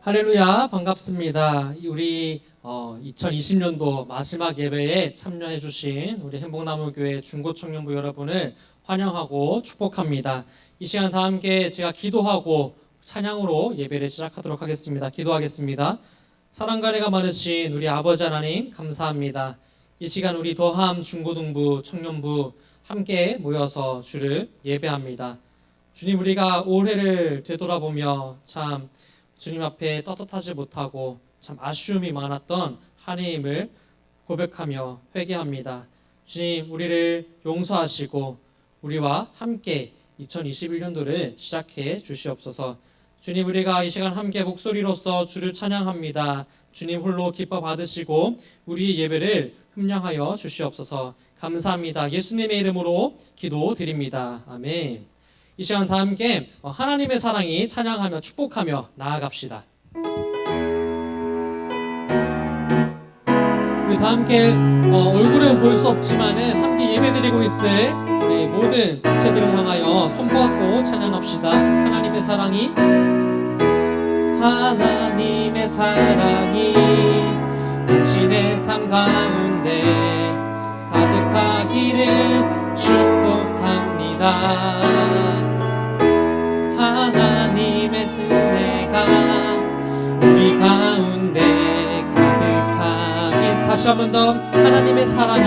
할렐루야, 반갑습니다. 우리 2020년도 마지막 예배에 참여해 주신 우리 행복나무교회 중고청년부 여러분을 환영하고 축복합니다. 이 시간 다 함께 제가 기도하고 찬양으로 예배를 시작하도록 하겠습니다. 기도하겠습니다. 사랑과 은혜가 많으신 우리 아버지 하나님 감사합니다. 이 시간 우리 더함 중고등부 청년부 함께 모여서 주를 예배합니다. 주님, 우리가 올해를 되돌아보며 참 주님 앞에 떳떳하지 못하고 참 아쉬움이 많았던 한 해임을 고백하며 회개합니다. 주님, 우리를 용서하시고 우리와 함께 2021년도를 시작해 주시옵소서. 주님, 우리가 이 시간 함께 목소리로서 주를 찬양합니다. 주님 홀로 기뻐 받으시고 우리의 예배를 흠량하여 주시옵소서. 감사합니다. 예수님의 이름으로 기도드립니다. 아멘. 이 시간 다 함께 하나님의 사랑이 찬양하며 축복하며 나아갑시다. 우리 다 함께 얼굴은 볼 수 없지만은 함께 예배드리고 있을 우리 모든 지체들을 향하여 손보았고 찬양합시다. 하나님의 사랑이 당신의 삶 가운데 가득하기를 축복합니다. 하나님의 은혜가 우리 가운데 가득하길. 다시 한 번 더. 하나님의 사랑이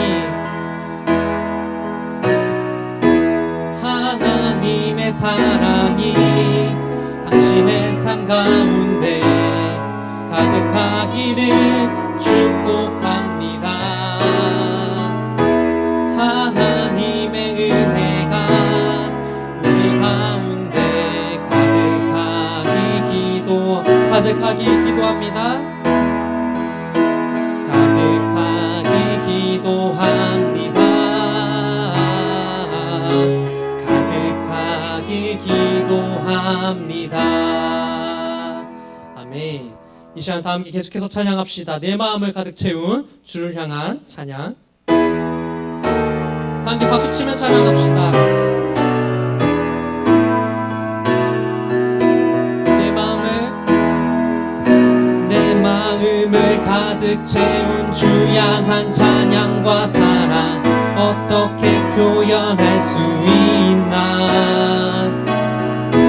당신의 삶 가운데 가득하기를 축복합니다. 하나님의 은혜가 우리 가운데 가득하기 기도합니다. 가득하기 기도합니다. 가득하기 기도합니다. 아멘. 이 시간 다 함께 계속해서 찬양합시다. 내 마음을 가득 채운 주를 향한 찬양. 다 함께 박수치며 찬양합시다. 내 마음을 가득 채운 주 향한 찬양과 사랑 어떻게 표현할 수 있나.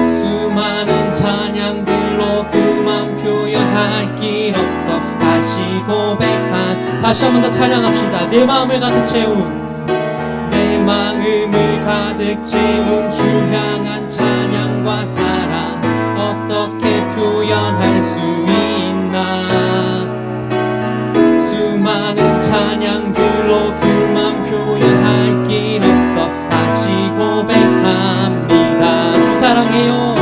수많은 찬양들로 그만 표현할 길 없어 다시 고백한. 다시 한 번 더 찬양합시다. 내 마음을 가득 채운 주 향한 찬양과 사랑 어떻게 표현할 수 있나. 수많은 찬양들로 그만 표현할 길 없어 다시 고백합니다. 주 사랑해요.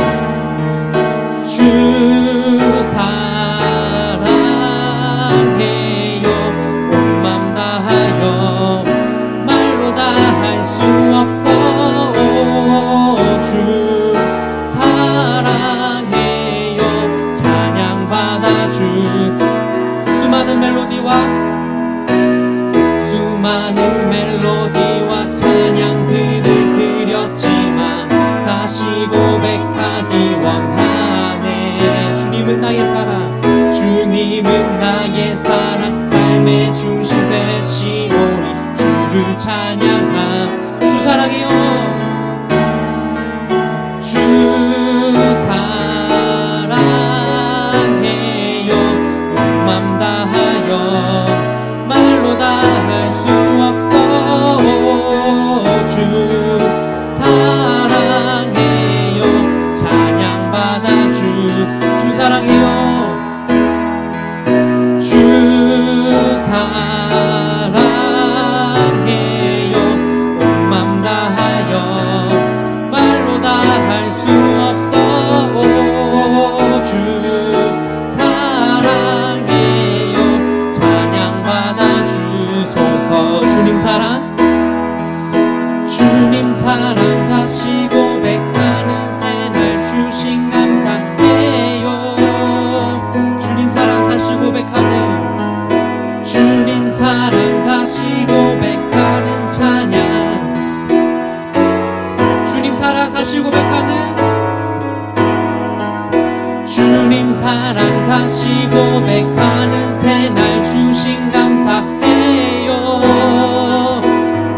주 사랑해요. 온 맘 다하여 말로 다 할 수 없어. 주 사랑해요. 찬양받아 주. 수많은 멜로디와 찬양들을 드렸지만 다시 고백하기 원하네. 주님은 나의 사랑 삶의 중심 되시오니 주를 찬양함. 주 사랑해요. 주 사랑해요. 온 맘 다하여 말로 다 할 수 없어. 주 사랑해요. 찬양받아 주 사랑해요. 주 주님 사랑 다시 고백하는 새날 주신 감사해요.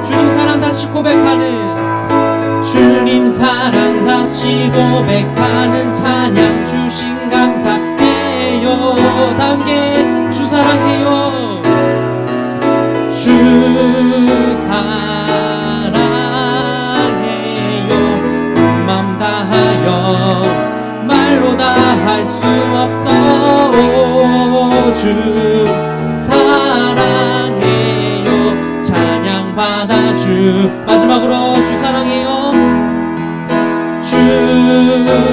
주님 사랑 다시 고백하는, 주님 사랑 다시 고백하는 찬양 주신 감사해요. 다 함께 주 사랑해요. 주 사랑해요. 맘 다하여 말로 다 할 수 없어. 주 사랑해요. 찬양 받아 주. 마지막으로 주 사랑해요. 주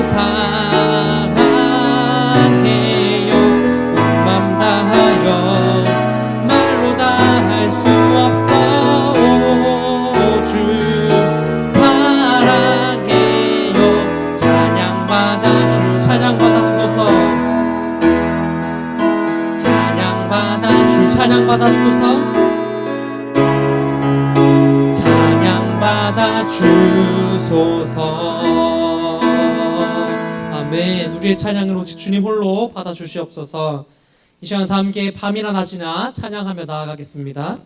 사랑해요. 맘 다하여 말로 다 할 수 없어. 주 사랑해요. 찬양 받아 주. 찬양 받아 주소서. 찬양 받아 주. 찬양 받아 주소서. 찬양 받아 주소서. 아멘. 우리의 찬양을 오직 주님 홀로 받아 주시옵소서. 이 시간 다 함께 밤이나 낮이나 찬양하며 나아가겠습니다.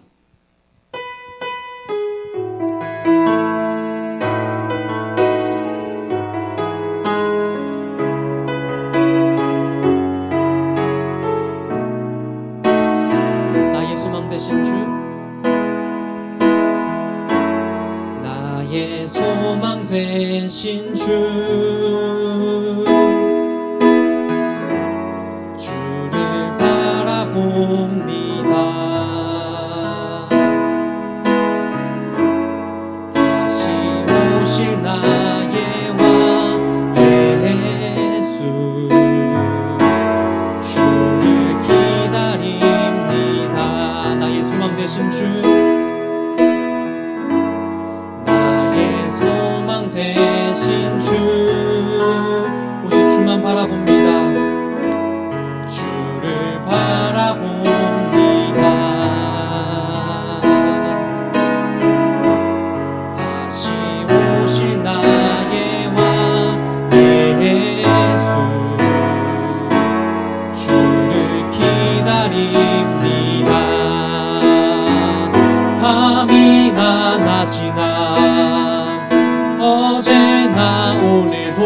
나의 소망 되신 주, 나의 소망 되신 주, 주를 바라봅니다. 다시 오실 나의 왕 예수, 주를 기다립니다. 나의 소망 되신 주, 나의 소망 되신 주, 오직 주만 바라봅니다. 주를 바라봅니다. 다시 오실 나의 왕 예수, 주를 기다립니다. 밤이나 낮이나 어제나 오늘도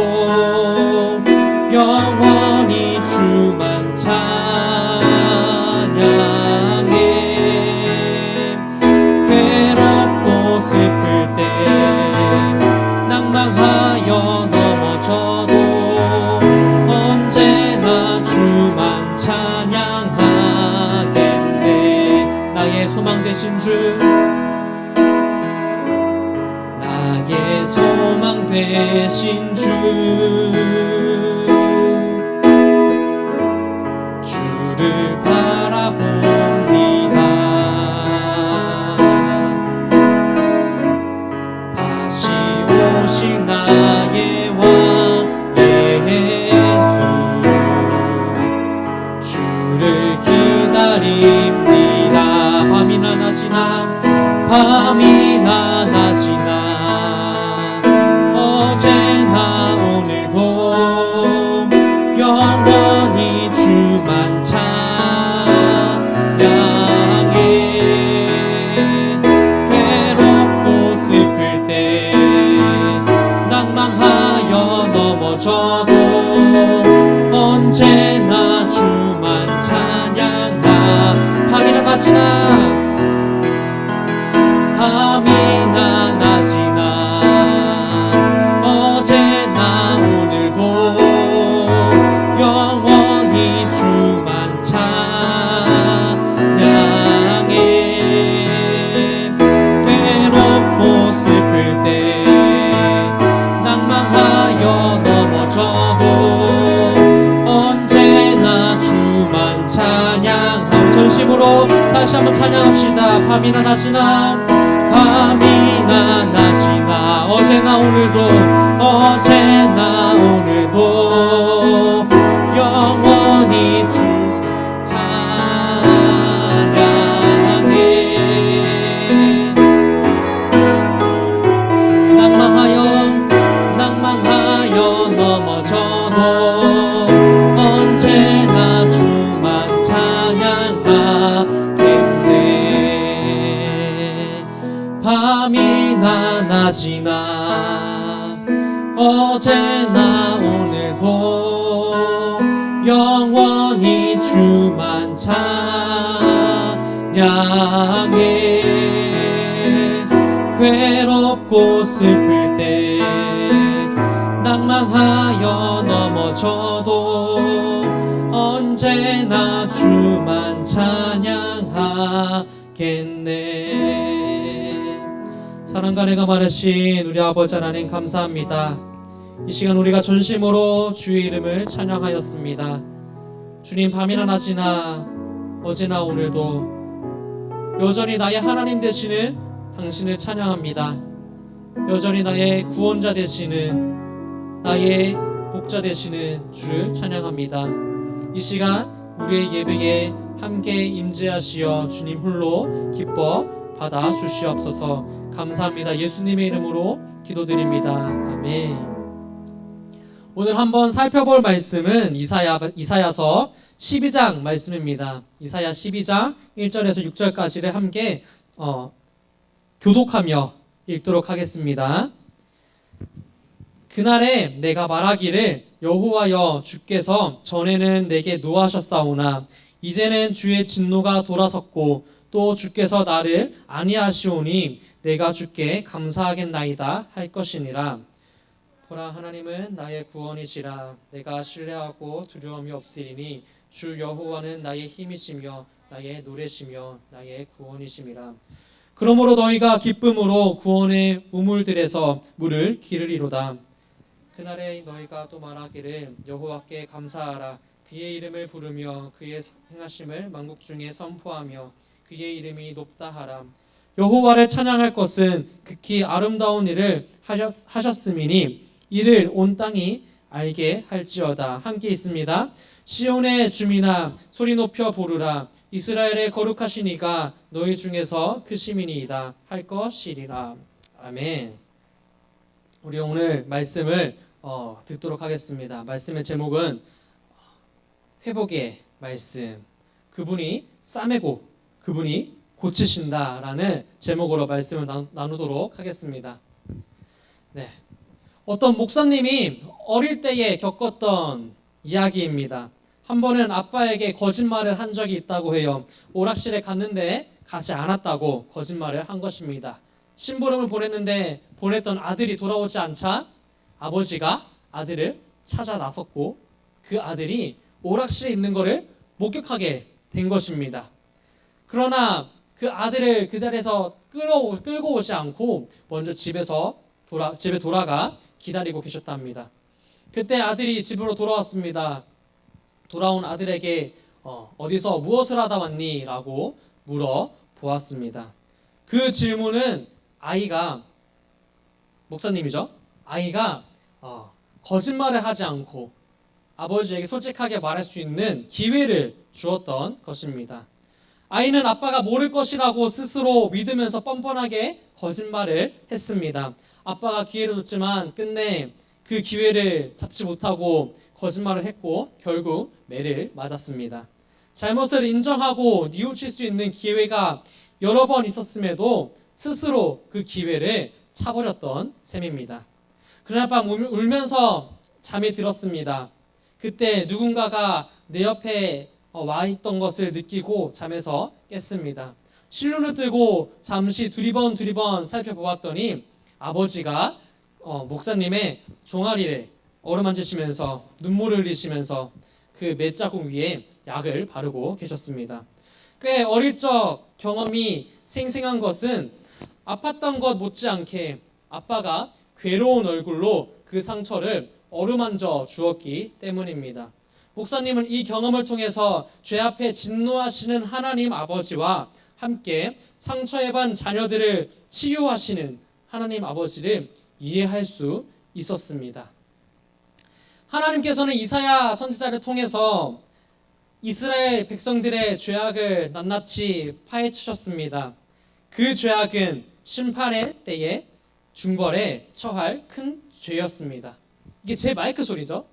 영원히 주만 찬양해. 괴롭고 슬플 때 낭망하여 넘어져도 언제나 주만 찬양하겠네. 나의 소망 되신 주, 나의 소망 되신 주, 주를 바라봅니다. 다시 오실 나의 왕 예수, 주를 기다립니다. 밤이나 낮이나, 밤이나 낮이나 어제나 오늘도 영원히 주만 찬양해. 괴롭고 슬플 때 낭망하여 넘어져도 언제나 주만 찬양하. 밤이나 낮이나, 밤이나 낮이나 어제나 오늘도 영원히 주만 찬양해. 괴롭고 슬플 때 낭망하여 넘어져도 언제나 주만 찬양하. 전심으로 다시 한번 찬양합시다. 밤이나 낮이나, 밤이나 낮이나 어제나 오늘도, 어제나 오늘도 영원히 주 찬양해. 낭망하여 넘어져도 지나 어제나 오늘도 영원히 주만 찬양해. 괴롭고 슬플 때 낭만하여 넘어져도 언제나 주만 찬양하겠네. 사랑과 내가 많으신 우리 아버지 하나님 감사합니다. 이 시간 우리가 전심으로 주의 이름을 찬양하였습니다. 주님, 밤이나 낮이나 어제나 오늘도 여전히 나의 하나님 되시는 당신을 찬양합니다. 여전히 나의 구원자 되시는, 나의 복자 되시는 주를 찬양합니다. 이 시간 우리의 예배에 함께 임재하시어 주님 홀로 기뻐 받아 주시옵소서. 감사합니다. 예수님의 이름으로 기도드립니다. 아멘. 오늘 한번 살펴볼 말씀은 이사야서 12장 말씀입니다. 이사야 12장 1절에서 6절까지를 함께 교독하며 읽도록 하겠습니다. 그날에 내가 말하기를 여호와여 주께서 전에는 내게 노하셨사오나 이제는 주의 진노가 돌아섰고 또 주께서 나를 아니하시오니 내가 주께 감사하겠나이다 할 것이니라. 보라, 하나님은 나의 구원이시라. 내가 신뢰하고 두려움이 없으리니 주 여호와는 나의 힘이시며 나의 노래시며 나의 구원이심이라. 그러므로 너희가 기쁨으로 구원의 우물들에서 물을 기르리로다. 그날에 너희가 또 말하기를 여호와께 감사하라. 그의 이름을 부르며 그의 행하심을 만국 중에 선포하며 그의 이름이 높다 하라. 여호와를 찬양할 것은 극히 아름다운 일을 하셨음이니 이를 온 땅이 알게 할지어다. 함께 있습니다. 시온의 주민아 소리 높여 부르라. 이스라엘의 거룩하신 이가 너희 중에서 크심이니이다 할 것이리라. 아멘. 우리 오늘 말씀을 듣도록 하겠습니다. 말씀의 제목은 회복의 말씀. 그분이 싸매고 그분이 고치신다라는 제목으로 말씀을 나누도록 하겠습니다. 네. 어떤 목사님이 어릴 때에 겪었던 이야기입니다. 한 번은 아빠에게 거짓말을 한 적이 있다고 해요. 오락실에 갔는데 가지 않았다고 거짓말을 한 것입니다. 심부름을 보냈는데 보냈던 아들이 돌아오지 않자 아버지가 아들을 찾아 나섰고 그 아들이 오락실에 있는 것을 목격하게 된 것입니다. 그러나 그 아들을 그 자리에서 끌고 오지 않고 먼저 집에 돌아가 기다리고 계셨답니다. 그때 아들이 집으로 돌아왔습니다. 돌아온 아들에게 어디서 무엇을 하다 왔니? 라고 물어보았습니다. 그 질문은 아이가, 목사님이죠? 아이가 거짓말을 하지 않고 아버지에게 솔직하게 말할 수 있는 기회를 주었던 것입니다. 아이는 아빠가 모를 것이라고 스스로 믿으면서 뻔뻔하게 거짓말을 했습니다. 아빠가 기회를 줬지만 끝내 그 기회를 잡지 못하고 거짓말을 했고 결국 매를 맞았습니다. 잘못을 인정하고 뉘우칠 수 있는 기회가 여러 번 있었음에도 스스로 그 기회를 차버렸던 셈입니다. 그날 밤 울면서 잠이 들었습니다. 그때 누군가가 내 옆에 와 있던 것을 느끼고 잠에서 깼습니다. 실눈을 뜨고 잠시 두리번 살펴보았더니 아버지가 목사님의 종아리를 어루만지시면서 눈물을 흘리시면서 그 맷자국 위에 약을 바르고 계셨습니다. 꽤 어릴 적 경험이 생생한 것은 아팠던 것 못지않게 아빠가 괴로운 얼굴로 그 상처를 어루만져 주었기 때문입니다. 목사님은 이 경험을 통해서 죄 앞에 진노하시는 하나님 아버지와 함께 상처 입은 자녀들을 치유하시는 하나님 아버지를 이해할 수 있었습니다. 하나님께서는 이사야 선지자를 통해서 이스라엘 백성들의 죄악을 낱낱이 파헤치셨습니다. 그 죄악은 심판의 때에 중벌에 처할 큰 죄였습니다. 이게 제 마이크 소리죠?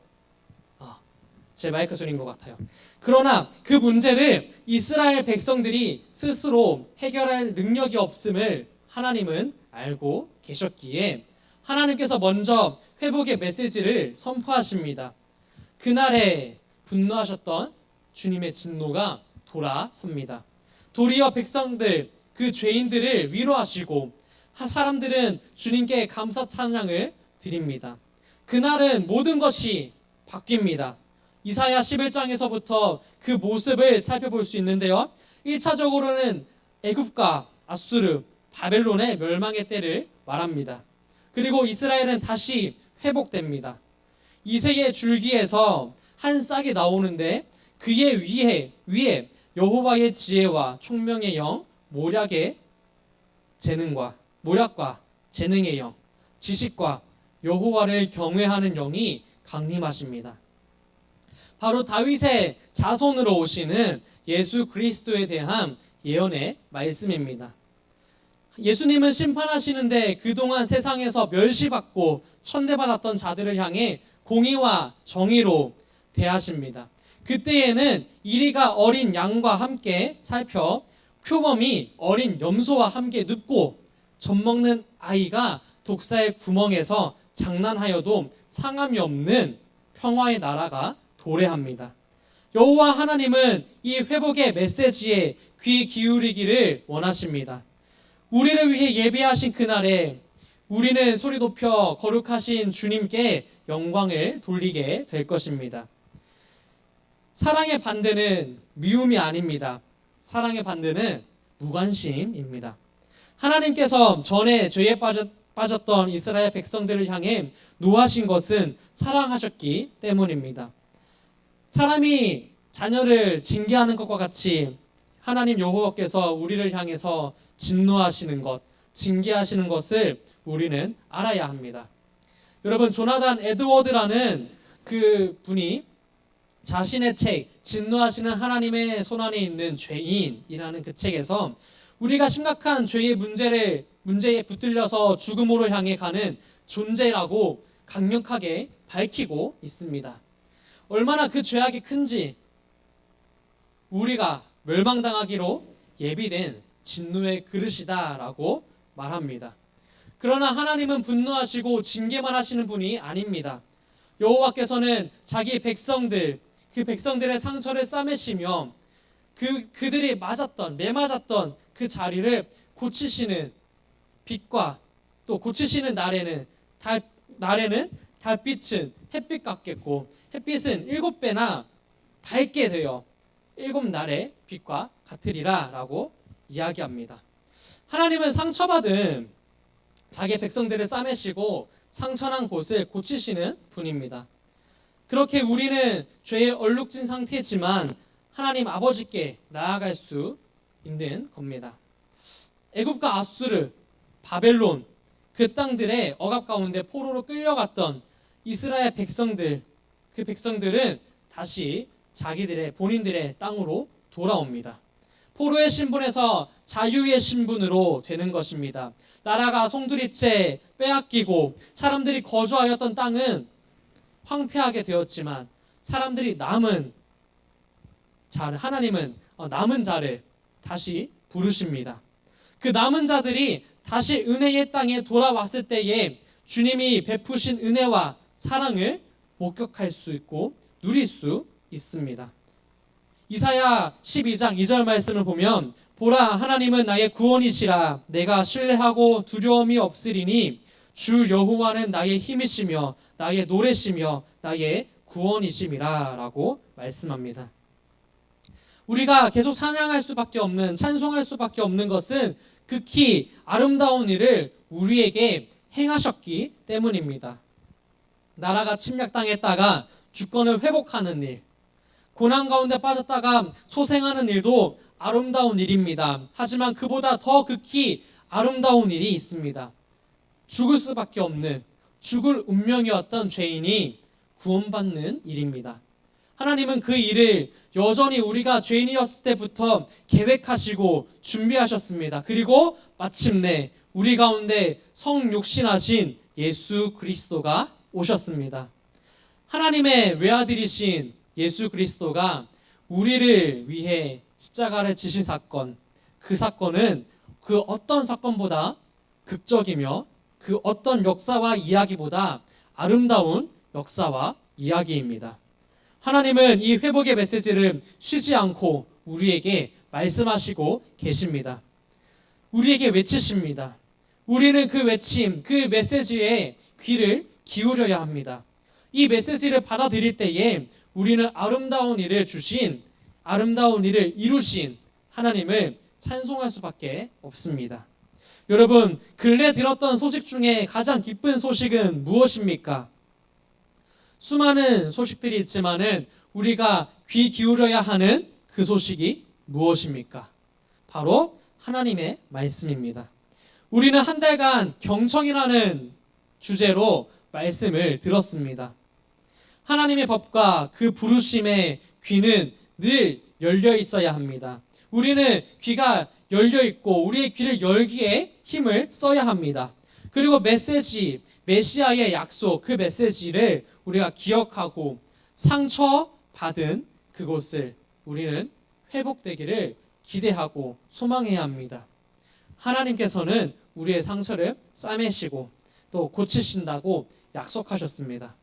제 마이크 소리인 것 같아요. 그러나 그 문제를 이스라엘 백성들이 스스로 해결할 능력이 없음을 하나님은 알고 계셨기에 하나님께서 먼저 회복의 메시지를 선포하십니다. 그날에 분노하셨던 주님의 진노가 돌아섭니다. 도리어 백성들, 그 죄인들을 위로하시고 사람들은 주님께 감사 찬양을 드립니다. 그날은 모든 것이 바뀝니다. 이사야 11장에서부터 그 모습을 살펴볼 수 있는데요. 1차적으로는 애굽과 아수르, 바벨론의 멸망의 때를 말합니다. 그리고 이스라엘은 다시 회복됩니다. 이새의 줄기에서 한 싹이 나오는데 그의 위에 여호와의 지혜와 총명의 영, 모략과 재능의 영, 지식과 여호와를 경외하는 영이 강림하십니다. 바로 다윗의 자손으로 오시는 예수 그리스도에 대한 예언의 말씀입니다. 예수님은 심판하시는데 그동안 세상에서 멸시받고 천대받았던 자들을 향해 공의와 정의로 대하십니다. 그때에는 이리가 어린 양과 함께 살펴 표범이 어린 염소와 함께 눕고 젖먹는 아이가 독사의 구멍에서 장난하여도 상함이 없는 평화의 나라가 도래합니다. 여호와 하나님은 이 회복의 메시지에 귀 기울이기를 원하십니다. 우리를 위해 예비하신 그날에 우리는 소리 높여 거룩하신 주님께 영광을 돌리게 될 것입니다. 사랑의 반대는 미움이 아닙니다. 사랑의 반대는 무관심입니다. 하나님께서 전에 죄에 빠졌던 이스라엘 백성들을 향해 노하신 것은 사랑하셨기 때문입니다. 사람이 자녀를 징계하는 것과 같이 하나님 여호와께서 우리를 향해서 진노하시는 것, 징계하시는 것을 우리는 알아야 합니다. 여러분, 조나단 에드워드라는 그 분이 자신의 책 진노하시는 하나님의 손안에 있는 죄인이라는 그 책에서 우리가 심각한 죄의 문제에 붙들려서 죽음으로 향해 가는 존재라고 강력하게 밝히고 있습니다. 얼마나 그 죄악이 큰지 우리가 멸망당하기로 예비된 진노의 그릇이다라고 말합니다. 그러나 하나님은 분노하시고 징계만 하시는 분이 아닙니다. 여호와께서는 자기 백성들, 그 백성들의 상처를 싸매시며 그들이 매맞았던 그 자리를 고치시는 빛과 또 고치시는 날에는 달빛은 햇빛 같겠고 햇빛은 7배나 밝게 되어 7날의 빛과 같으리라 라고 이야기합니다. 하나님은 상처받은 자기 백성들을 싸매시고 상처난 곳을 고치시는 분입니다. 그렇게 우리는 죄에 얼룩진 상태지만 하나님 아버지께 나아갈 수 있는 겁니다. 애굽과 아수르, 바벨론 그 땅들의 억압 가운데 포로로 끌려갔던 이스라엘 백성들, 그 백성들은 다시 본인들의 땅으로 돌아옵니다. 포로의 신분에서 자유의 신분으로 되는 것입니다. 나라가 송두리째 빼앗기고 사람들이 거주하였던 땅은 황폐하게 되었지만 하나님은 남은 자를 다시 부르십니다. 그 남은 자들이 다시 은혜의 땅에 돌아왔을 때에 주님이 베푸신 은혜와 사랑을 목격할 수 있고 누릴 수 있습니다. 이사야 12장 2절 말씀을 보면 보라, 하나님은 나의 구원이시라. 내가 신뢰하고 두려움이 없으리니 주 여호와는 나의 힘이시며 나의 노래시며 나의 구원이심이라 라고 말씀합니다. 우리가 계속 찬송할 수밖에 없는 것은 극히 아름다운 일을 우리에게 행하셨기 때문입니다. 나라가 침략당했다가 주권을 회복하는 일, 고난 가운데 빠졌다가 소생하는 일도 아름다운 일입니다. 하지만 그보다 더 극히 아름다운 일이 있습니다. 죽을 수밖에 없는, 죽을 운명이었던 죄인이 구원받는 일입니다. 하나님은 그 일을 여전히 우리가 죄인이었을 때부터 계획하시고 준비하셨습니다. 그리고 마침내 우리 가운데 성육신하신 예수 그리스도가 오셨습니다. 하나님의 외아들이신 예수 그리스도가 우리를 위해 십자가를 지신 사건, 그 사건은 그 어떤 사건보다 극적이며 그 어떤 역사와 이야기보다 아름다운 역사와 이야기입니다. 하나님은 이 회복의 메시지를 쉬지 않고 우리에게 말씀하시고 계십니다. 우리에게 외치십니다. 우리는 그 외침, 그 메시지에 귀를 기울여야 합니다. 이 메시지를 받아들일 때에 우리는 아름다운 일을 이루신 하나님을 찬송할 수밖에 없습니다. 여러분, 근래 들었던 소식 중에 가장 기쁜 소식은 무엇입니까? 수많은 소식들이 있지만은 우리가 귀 기울여야 하는 그 소식이 무엇입니까? 바로 하나님의 말씀입니다. 우리는 한 달간 경청이라는 주제로 말씀을 들었습니다. 하나님의 법과 그 부르심의 귀는 늘 열려 있어야 합니다. 우리는 귀가 열려 있고 우리의 귀를 열기에 힘을 써야 합니다. 그리고 메시지, 메시아의 약속, 그 메시지를 우리가 기억하고 상처받은 그곳을 우리는 회복되기를 기대하고 소망해야 합니다. 하나님께서는 우리의 상처를 싸매시고 또 고치신다고 약속하셨습니다.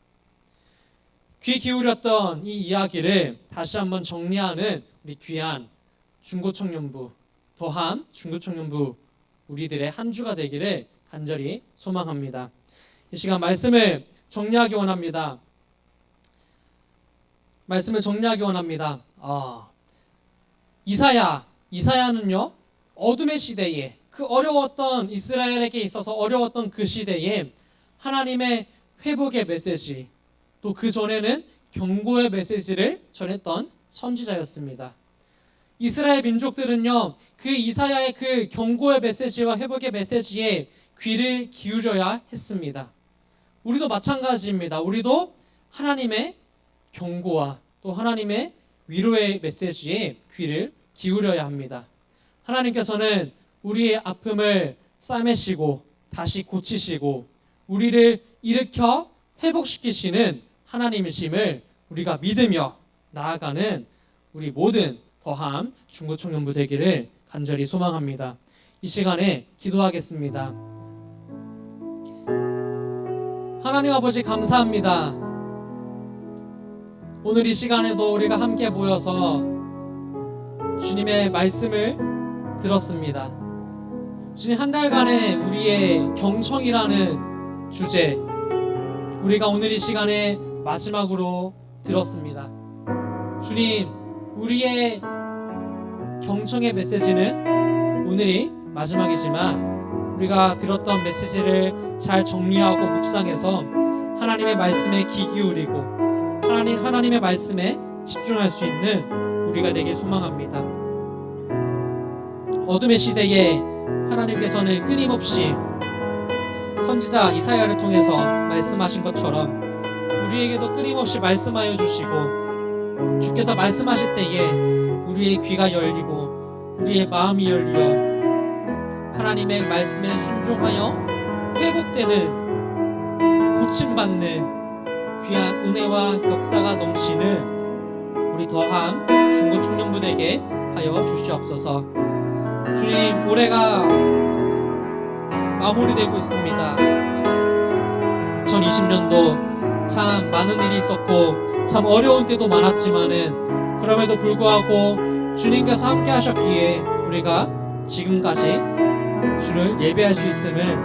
귀 기울였던 이 이야기를 다시 한번 정리하는 우리 귀한 중고청년부, 더함 중고청년부 우리들의 한 주가 되기를 간절히 소망합니다. 이 시간 말씀을 정리하기 원합니다. 이사야는요, 어둠의 시대에, 그 어려웠던 이스라엘에게 있어서 어려웠던 그 시대에 하나님의 회복의 메시지, 또 그 전에는 경고의 메시지를 전했던 선지자였습니다. 이스라엘 민족들은요, 그 이사야의 그 경고의 메시지와 회복의 메시지에 귀를 기울여야 했습니다. 우리도 마찬가지입니다. 우리도 하나님의 경고와 또 하나님의 위로의 메시지에 귀를 기울여야 합니다. 하나님께서는 우리의 아픔을 싸매시고 다시 고치시고 우리를 일으켜 회복시키시는 하나님이심을 우리가 믿으며 나아가는 우리 모든 더함 중고청년부 되기를 간절히 소망합니다. 이 시간에 기도하겠습니다. 하나님 아버지 감사합니다. 오늘 이 시간에도 우리가 함께 모여서 주님의 말씀을 들었습니다. 주님, 한 달간의 우리의 경청이라는 주제, 우리가 오늘 이 시간에 마지막으로 들었습니다. 주님, 우리의 경청의 메시지는 오늘이 마지막이지만 우리가 들었던 메시지를 잘 정리하고 묵상해서 하나님의 말씀에 귀 기울이고 하나님의 말씀에 집중할 수 있는 우리가 되길 소망합니다. 어둠의 시대에 하나님께서는 끊임없이 선지자 이사야를 통해서 말씀하신 것처럼 우리에게도 끊임없이 말씀하여 주시고, 주께서 말씀하실 때에 우리의 귀가 열리고 우리의 마음이 열려 하나님의 말씀에 순종하여 회복되는, 고침받는 귀한 은혜와 역사가 넘치는 우리 더함 중고청년부에게 하여 주시옵소서. 주님, 올해가 마무리되고 있습니다. 2020년도 참 많은 일이 있었고 참 어려운 때도 많았지만은 그럼에도 불구하고 주님께서 함께 하셨기에 우리가 지금까지 주를 예배할 수 있음을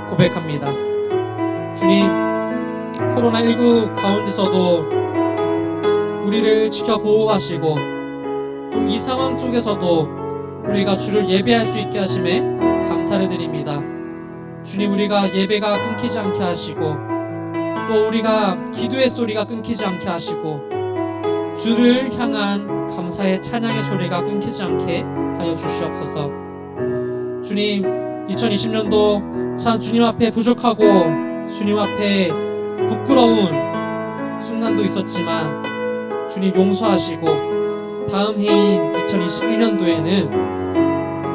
고백합니다. 주님, 코로나19 가운데서도 우리를 지켜 보호하시고 또 이 상황 속에서도 우리가 주를 예배할 수 있게 하심에 감사를 드립니다. 주님, 우리가 예배가 끊기지 않게 하시고 또 우리가 기도의 소리가 끊기지 않게 하시고 주를 향한 감사의 찬양의 소리가 끊기지 않게 하여 주시옵소서. 주님, 2020년도 참 주님 앞에 부족하고 주님 앞에 부끄러운 순간도 있었지만 주님 용서하시고 다음 해인 2021년도에는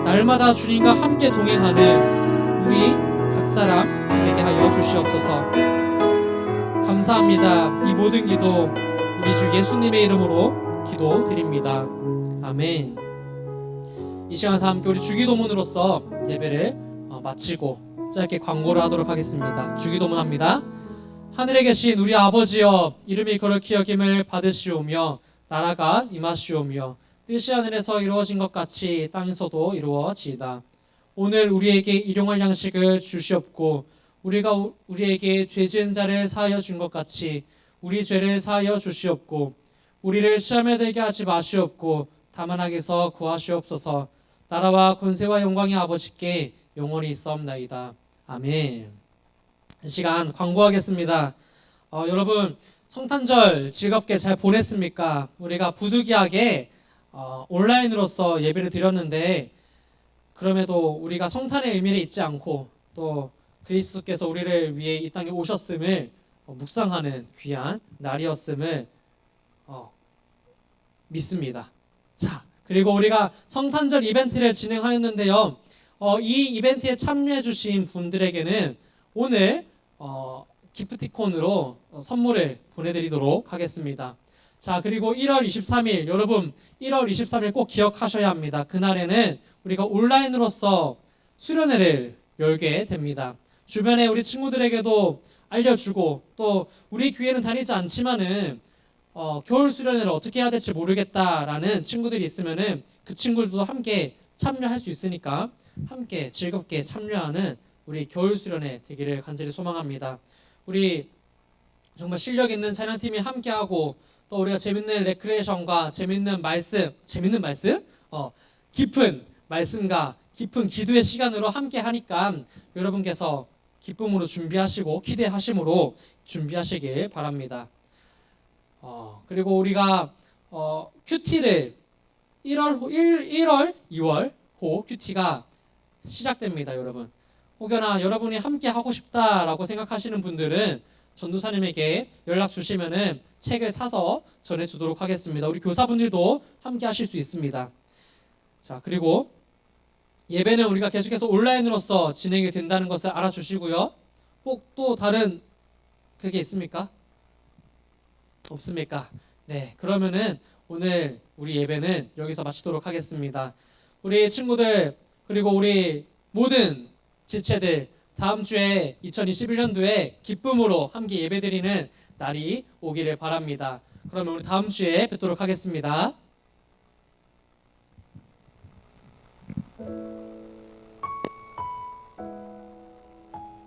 날마다 주님과 함께 동행하는 우리 각 사람 되게 하여 주시옵소서. 감사합니다. 이 모든 기도 우리 주 예수님의 이름으로 기도드립니다. 아멘. 이 시간 다 함께 우리 주기도문으로서 예배를 마치고 짧게 광고를 하도록 하겠습니다. 주기도문 합니다. 하늘에 계신 우리 아버지여, 이름이 거룩히 여김을 받으시오며 나라가 임하시오며 뜻이 하늘에서 이루어진 것 같이 땅에서도 이루어지이다. 오늘 우리에게 일용할 양식을 주시옵고 우리가 우리에게 죄 지은 자를 사하여 준 것 같이 우리 죄를 사하여 주시옵고 우리를 시험에 들게 하지 마시옵고 다만 악에서 구하시옵소서. 나라와 권세와 영광이 아버지께 영원히 있사옵나이다. 아멘. 이 시간 광고하겠습니다. 여러분 성탄절 즐겁게 잘 보냈습니까? 우리가 부득이하게 온라인으로서 예배를 드렸는데 그럼에도 우리가 성탄의 의미를 잊지 않고 또 그리스도께서 우리를 위해 이 땅에 오셨음을 묵상하는 귀한 날이었음을 믿습니다. 자, 그리고 우리가 성탄절 이벤트를 진행하였는데요. 이 이벤트에 참여해 주신 분들에게는 오늘 기프티콘으로 선물을 보내드리도록 하겠습니다. 자, 그리고 1월 23일 여러분 1월 23일 꼭 기억하셔야 합니다. 그날에는 우리가 온라인으로서 수련회를 열게 됩니다. 주변에 우리 친구들에게도 알려주고 또 우리 교회는 다니지 않지만은 겨울 수련회를 어떻게 해야 될지 모르겠다라는 친구들이 있으면은 그 친구들도 함께 참여할 수 있으니까 함께 즐겁게 참여하는 우리 겨울 수련회 되기를 간절히 소망합니다. 우리 정말 실력 있는 찬양팀이 함께하고 또 우리가 재밌는 레크레이션과 재밌는 말씀, 깊은 말씀과 깊은 기도의 시간으로 함께 하니까 여러분께서 기쁨으로 준비하시고 기대하심으로 준비하시길 바랍니다. 그리고 우리가 큐티를 1월, 2월 호 큐티가 시작됩니다, 여러분. 혹여나 여러분이 함께 하고 싶다라고 생각하시는 분들은 전도사님에게 연락 주시면은 책을 사서 전해주도록 하겠습니다. 우리 교사분들도 함께 하실 수 있습니다. 자, 그리고 예배는 우리가 계속해서 온라인으로서 진행이 된다는 것을 알아주시고요. 혹 또 다른 그게 있습니까? 없습니까? 네, 그러면은 오늘 우리 예배는 여기서 마치도록 하겠습니다. 우리 친구들 그리고 우리 모든 지체들 다음 주에 2021년도에 기쁨으로 함께 예배드리는 날이 오기를 바랍니다. 그러면 우리 다음 주에 뵙도록 하겠습니다.